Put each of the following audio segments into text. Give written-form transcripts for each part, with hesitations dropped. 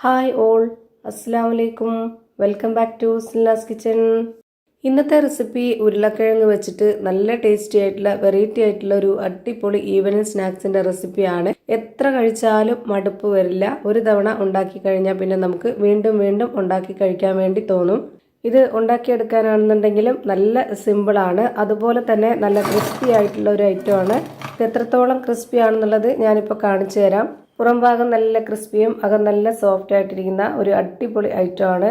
Hi all, അസ്സലാമലൈക്കും. Welcome back to Silna's kitchen. ഇന്നത്തെ recipe ഉരുളക്കിഴങ്ങ് വെച്ചിട്ട് നല്ല ടേസ്റ്റി ആയിട്ടുള്ള വെറൈറ്റി ആയിട്ടുള്ള ഒരു അടിപൊളി ഈവനിങ് സ്നാക്സിന്റെ റെസിപ്പിയാണ്. എത്ര കഴിച്ചാലും മടുപ്പ് വരില്ല. ഒരു തവണ ഉണ്ടാക്കി കഴിഞ്ഞാൽ പിന്നെ നമുക്ക് വീണ്ടും വീണ്ടും ഉണ്ടാക്കി കഴിക്കാൻ വേണ്ടി തോന്നും. ഇത് ഉണ്ടാക്കിയെടുക്കാനാണെന്നുണ്ടെങ്കിലും നല്ല സിമ്പിളാണ്. അതുപോലെ തന്നെ നല്ല ക്രിസ്പി ആയിട്ടുള്ള ഒരു ഐറ്റമാണ്. ഇത് എത്രത്തോളം ക്രിസ്പി ആണെന്നുള്ളത് ഞാനിപ്പോൾ കാണിച്ചു തരാം. പുറം ഭാഗം നല്ല ക്രിസ്പിയും അകം നല്ല സോഫ്റ്റ് ആയിട്ടിരിക്കുന്ന ഒരു അടിപൊളി ഐറ്റമാണ്.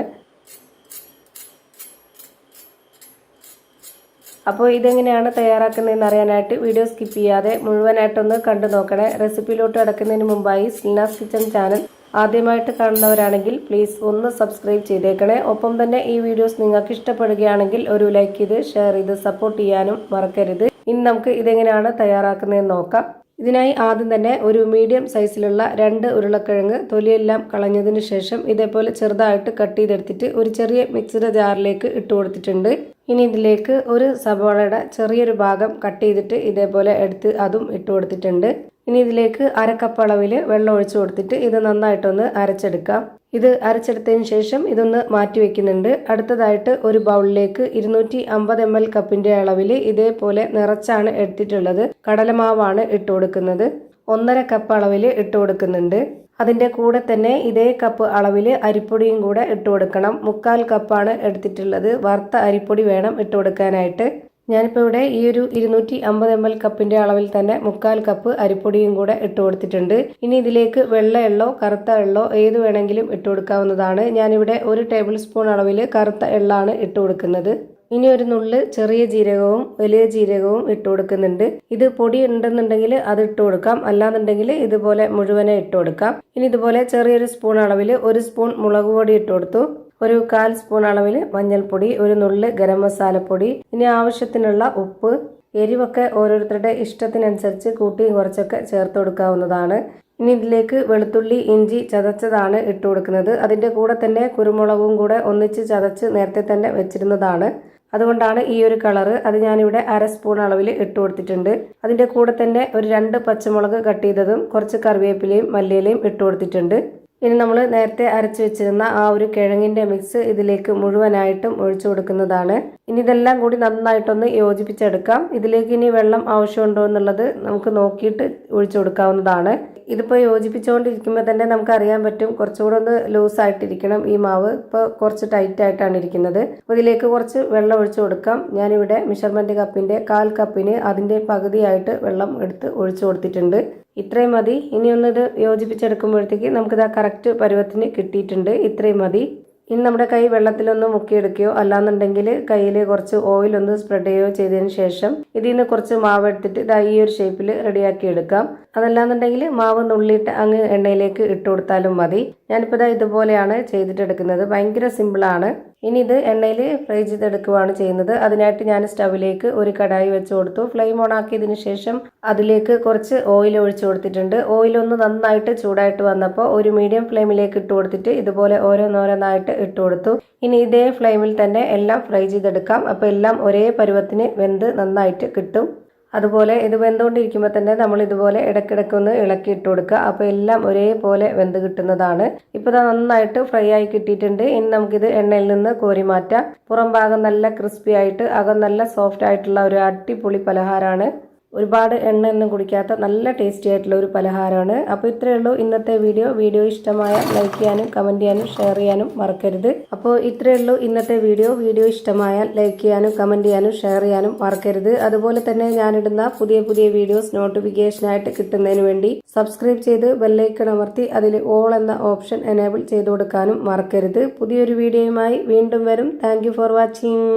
അപ്പോൾ ഇതെങ്ങനെയാണ് തയ്യാറാക്കുന്നതെന്ന് അറിയാനായിട്ട് വീഡിയോ സ്കിപ്പ് ചെയ്യാതെ മുഴുവനായിട്ടൊന്ന് കണ്ടു നോക്കണേ. റെസിപ്പിയിലോട്ട് കിടക്കുന്നതിന് മുമ്പായി സിൽനാസ് കിച്ചൺ ചാനൽ ആദ്യമായിട്ട് കാണുന്നവരാണെങ്കിൽ പ്ലീസ് ഒന്ന് സബ്സ്ക്രൈബ് ചെയ്തേക്കണേ. ഒപ്പം തന്നെ ഈ വീഡിയോസ് നിങ്ങൾക്ക് ഇഷ്ടപ്പെടുകയാണെങ്കിൽ ഒരു ലൈക്ക് ചെയ്ത് ഷെയർ ചെയ്ത് സപ്പോർട്ട് ചെയ്യാനും മറക്കരുത്. ഇനി നമുക്ക് ഇതെങ്ങനെയാണ് തയ്യാറാക്കുന്നതെന്ന് നോക്കാം. ഇതിനായി ആദ്യം തന്നെ ഒരു മീഡിയം സൈസിലുള്ള 2 ഉരുളക്കിഴങ്ങ് തൊലിയെല്ലാം കളഞ്ഞതിന് ശേഷം ഇതേപോലെ ചെറുതായിട്ട് കട്ട് ചെയ്തെടുത്തിട്ട് ഒരു ചെറിയ മിക്സിയുടെ ജാറിലേക്ക് ഇട്ട് കൊടുത്തിട്ടുണ്ട്. ഇനി ഇതിലേക്ക് ഒരു സവാളയുടെ ചെറിയൊരു ഭാഗം കട്ട് ചെയ്തിട്ട് ഇതേപോലെ എടുത്ത് അതും ഇട്ട് കൊടുത്തിട്ടുണ്ട്. ഇനി ഇതിലേക്ക് 1/2 കപ്പ് അളവിൽ വെള്ളം ഒഴിച്ചു കൊടുത്തിട്ട് ഇത് നന്നായിട്ടൊന്ന് അരച്ചെടുക്കാം. ഇത് അരച്ചെടുത്തതിന് ശേഷം ഇതൊന്ന് മാറ്റി വെക്കുന്നുണ്ട്. അടുത്തതായിട്ട് ഒരു ബൗളിലേക്ക് 250 ml കപ്പിന്റെ അളവിൽ ഇതേപോലെ നിറച്ചാണ് എടുത്തിട്ടുള്ളത് കടലമാവാണ് ഇട്ട് കൊടുക്കുന്നത്. 1/2 കപ്പ് അളവിൽ ഇട്ട് കൊടുക്കുന്നുണ്ട്. അതിൻ്റെ കൂടെ തന്നെ ഇതേ കപ്പ് അളവിൽ അരിപ്പൊടിയും കൂടെ ഇട്ട് കൊടുക്കണം. 1/4 കപ്പാണ് എടുത്തിട്ടുള്ളത്. വറുത്ത അരിപ്പൊടി വേണം ഇട്ട് കൊടുക്കാനായിട്ട്. ഞാനിപ്പോൾ ഇവിടെ ഈ ഒരു 250 ml കപ്പിന്റെ അളവിൽ തന്നെ 1/4 കപ്പ് അരിപ്പൊടിയും കൂടെ ഇട്ട് കൊടുത്തിട്ടുണ്ട്. ഇനി ഇതിലേക്ക് വെള്ള എള്ളോ കറുത്ത എള്ളോ ഏത് വേണമെങ്കിലും ഇട്ട് കൊടുക്കാവുന്നതാണ്. ഞാനിവിടെ 1 ടേബിൾ സ്പൂൺ അളവിൽ കറുത്ത എള്ളാണ് ഇട്ട് കൊടുക്കുന്നത്. ഇനി ഒരു നുള്ള് ചെറിയ ജീരകവും വലിയ ജീരകവും ഇട്ട് കൊടുക്കുന്നുണ്ട്. ഇത് പൊടി ഉണ്ടെന്നുണ്ടെങ്കിൽ അത് ഇട്ട് കൊടുക്കാം, അല്ലാന്നുണ്ടെങ്കിൽ ഇതുപോലെ മുഴുവനെ ഇട്ട് കൊടുക്കാം. ഇനി ഇതുപോലെ ചെറിയൊരു സ്പൂൺ അളവിൽ 1 സ്പൂൺ മുളക് പൊടി ഇട്ട് കൊടുത്തു. ഒരു 1/4 സ്പൂൺ അളവിൽ മഞ്ഞൾപ്പൊടി, ഒരു നുള്ള് ഗരം മസാലപ്പൊടി, ഇനി ആവശ്യത്തിനുള്ള ഉപ്പ്. എരിവൊക്കെ ഓരോരുത്തരുടെ ഇഷ്ടത്തിനനുസരിച്ച് കൂട്ടിയും കുറച്ചൊക്കെ ചേർത്ത് കൊടുക്കാവുന്നതാണ്. ഇനി ഇതിലേക്ക് വെളുത്തുള്ളി ഇഞ്ചി ചതച്ചതാണ് ഇട്ട് കൊടുക്കുന്നത്. അതിൻ്റെ കൂടെ തന്നെ കുരുമുളകും കൂടെ ഒന്നിച്ച് ചതച്ച് നേരത്തെ തന്നെ വെച്ചിരുന്നതാണ്. അതുകൊണ്ടാണ് ഈ ഒരു കളറ്. അത് ഞാനിവിടെ 1/2 സ്പൂൺ അളവിൽ ഇട്ട് കൊടുത്തിട്ടുണ്ട്. അതിൻ്റെ കൂടെ തന്നെ ഒരു 2 പച്ചമുളക് കട്ട് ചെയ്തതും കുറച്ച് കറിവേപ്പിലയും മല്ലിയിലയും ഇട്ട് കൊടുത്തിട്ടുണ്ട്. ഇനി നമ്മൾ നേരത്തെ അരച്ച് വെച്ചിരുന്ന ആ ഒരു കിഴങ്ങിൻ്റെ മിക്സ് ഇതിലേക്ക് മുഴുവനായിട്ടും ഒഴിച്ചു കൊടുക്കുന്നതാണ്. ഇനി ഇതെല്ലാം കൂടി നന്നായിട്ടൊന്ന് യോജിപ്പിച്ചെടുക്കാം. ഇതിലേക്ക് ഇനി വെള്ളം ആവശ്യമുണ്ടോ എന്നുള്ളത് നമുക്ക് നോക്കിയിട്ട് ഒഴിച്ചു കൊടുക്കാവുന്നതാണ്. ഇതിപ്പോൾ യോജിപ്പിച്ചുകൊണ്ടിരിക്കുമ്പോൾ തന്നെ നമുക്ക് അറിയാൻ പറ്റും കുറച്ചുകൂടെ ഒന്ന് ലൂസായിട്ടിരിക്കണം ഈ മാവ്. ഇപ്പോൾ കുറച്ച് ടൈറ്റ് ആയിട്ടാണ് ഇരിക്കുന്നത്. അപ്പോൾ ഇതിലേക്ക് കുറച്ച് വെള്ളം ഒഴിച്ചു കൊടുക്കാം. ഞാനിവിടെ മെഷർമെൻറ്റ് കപ്പിൻ്റെ 1/4 കപ്പിന് അതിൻ്റെ പകുതിയായിട്ട് വെള്ളം എടുത്ത് ഒഴിച്ചു കൊടുത്തിട്ടുണ്ട്. ഇത്രയും മതി. ഇനി ഒന്നിത് യോജിപ്പിച്ചെടുക്കുമ്പോഴത്തേക്ക് നമുക്കിത് കറക്റ്റ് പരുവത്തിന് കിട്ടിയിട്ടുണ്ട്. ഇത്രയും മതി. ഇനി നമ്മുടെ കൈ വെള്ളത്തിലൊന്ന് മുക്കിയെടുക്കുകയോ അല്ലാന്നുണ്ടെങ്കിൽ കയ്യിൽ കുറച്ച് ഓയിൽ ഒന്ന് സ്പ്രെഡ് ചെയ്യുകയോ ചെയ്തതിന് ശേഷം ഇതിൽ നിന്ന് കുറച്ച് മാവ് എടുത്തിട്ട് ഇതാ ഈ ഒരു ഷേപ്പിൽ റെഡിയാക്കി എടുക്കാം. അതല്ലാന്നുണ്ടെങ്കിൽ മാവ് നുള്ളിയിട്ട് അങ്ങ് എണ്ണയിലേക്ക് ഇട്ട് കൊടുത്താലും മതി. ഞാനിപ്പോൾ ഇതാ ഇതുപോലെയാണ് ചെയ്തിട്ടെടുക്കുന്നത്. ഭയങ്കര സിമ്പിളാണ്. ഇനി ഇത് എണ്ണയിൽ ഫ്രൈ ചെയ്തെടുക്കുകയാണ് ചെയ്യുന്നത്. അതിനായിട്ട് ഞാൻ സ്റ്റവിലേക്ക് ഒരു കടായി വെച്ച് കൊടുത്തു. ഫ്ലെയിം ഓൺ ആക്കിയതിന് ശേഷം അതിലേക്ക് കുറച്ച് ഓയിൽ ഒഴിച്ചു കൊടുത്തിട്ടുണ്ട്. ഓയിലൊന്ന് നന്നായിട്ട് ചൂടായിട്ട് വന്നപ്പോൾ ഒരു മീഡിയം ഫ്ലെയിമിലേക്ക് ഇട്ട് കൊടുത്തിട്ട് ഇതുപോലെ ഓരോന്നോരോന്നായിട്ട് ഇട്ട് കൊടുത്തു. ഇനി ഇതേ ഫ്ലെയിമിൽ തന്നെ എല്ലാം ഫ്രൈ ചെയ്തെടുക്കാം. അപ്പോൾ എല്ലാം ഒരേ പരുവത്തിന് വെന്ത് നന്നായിട്ട് കിട്ടും. അതുപോലെ ഇത് വെന്തുകൊണ്ടിരിക്കുമ്പോൾ തന്നെ നമ്മൾ ഇതുപോലെ ഇടയ്ക്കിടയ്ക്കൊന്ന് ഇളക്കി ഇട്ട് കൊടുക്കുക. അപ്പോൾ എല്ലാം ഒരേപോലെ വെന്ത് കിട്ടുന്നതാണ്. ഇപ്പോൾ ഇത് നന്നായിട്ട് ഫ്രൈ ആയി കിട്ടിയിട്ടുണ്ട്. ഇനി നമുക്കിത് എണ്ണയിൽ നിന്ന് കോരി മാറ്റാം. പുറം ഭാഗം നല്ല ക്രിസ്പി ആയിട്ട് അകം നല്ല സോഫ്റ്റ് ആയിട്ടുള്ള ഒരു അടിപൊളി പലഹാരമാണ്. ഒരുപാട് എണ്ണയൊന്നും കുടിക്കാത്ത നല്ല ടേസ്റ്റി ആയിട്ടുള്ള ഒരു പലഹാരമാണ്. അപ്പോൾ ഇത്രയേ ഉള്ളൂ ഇന്നത്തെ വീഡിയോ ഇഷ്ടമായ ലൈക്ക് ചെയ്യാനും കമൻറ്റ് ചെയ്യാനും ഷെയർ ചെയ്യാനും മറക്കരുത്. അപ്പോൾ ഇത്രയേ ഉള്ളൂ ഇന്നത്തെ വീഡിയോ ഇഷ്ടമായാൽ ലൈക്ക് ചെയ്യാനും കമൻറ്റ് ചെയ്യാനും ഷെയർ ചെയ്യാനും മറക്കരുത്. അതുപോലെ തന്നെ ഞാനിടുന്ന പുതിയ വീഡിയോസ് നോട്ടിഫിക്കേഷനായിട്ട് കിട്ടുന്നതിന് വേണ്ടി സബ്സ്ക്രൈബ് ചെയ്ത് ബെല്ലൈക്കൺ അമർത്തി അതിൽ ഓൾ എന്ന ഓപ്ഷൻ എനേബിൾ ചെയ്ത് കൊടുക്കാനും മറക്കരുത്. പുതിയൊരു വീഡിയോയുമായി വീണ്ടും വരും. Thank you for watching.